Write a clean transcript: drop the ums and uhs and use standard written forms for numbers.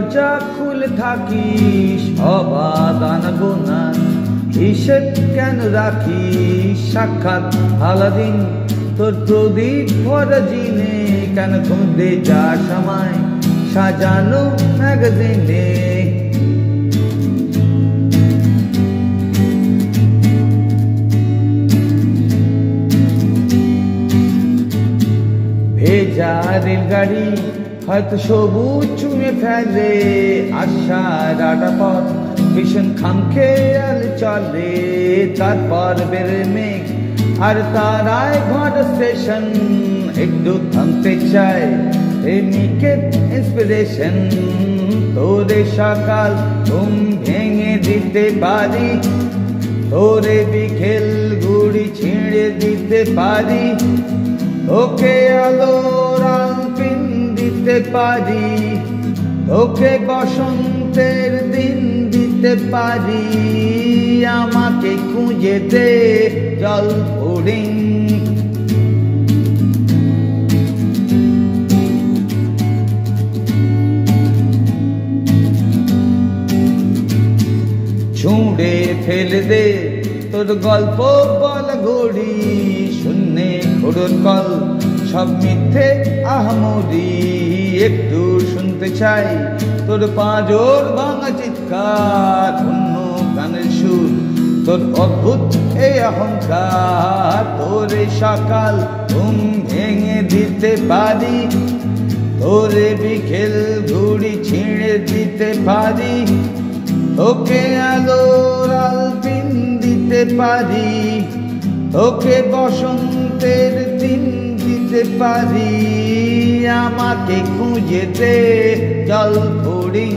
দরজা খুলে থাকিস অবাধ আনবো না, হিসেব কেন রাখিস সাক্ষাৎ আলাদিন, তোর প্রদীপ ভরা জিনে কেন খুঁজতে যাস আমায় সাজানো ম্যাগাজিনে। ভেজা রেলগাড়ি হয়তো সবুজ চুমে ফেলে, আশার আটা পথ ভীষণ খামখেয়াল চলে, তারপর বেড়ে মেঘ আর তারায় ঘর স্টেশন, একটু থামতে চায় প্রেমিকের ইন্সপিরেশন। তোরে সকাল ঘুম ভেঙে দিতে পারি, তোরে বিকেল গুড়ি ছিঁড়ে দিতে পারি, ওকে আলোর আলপিন দিতে পারি, ওকে বসন্তের দিন দিতে পারি, আমাকে খুঁজে দে জল ফোড়িং। ছুঁড়ে ফেলে দে তোর গল্প বল ঘড়ি, শূন্যে ঘোড়র কল সব মিথ্যে আহামরি, একটু শুনতে চাই তোর পাঁজর ভাঙা চিৎকার, অন্য গানের সুর তোর অদ্ভুত এই অহংকার। তোরে সকাল ঘুম ভেঙে দিতে পারি, তোরে বিকেল ঘুড়ি ছিঁড়ে দিতে পারি, ওকে আলোর আলপিন দিতে পারি, ওকে বসন্তের দিন দিতে পারি, আমাকে খুঁজে দে জল ফোড়িং।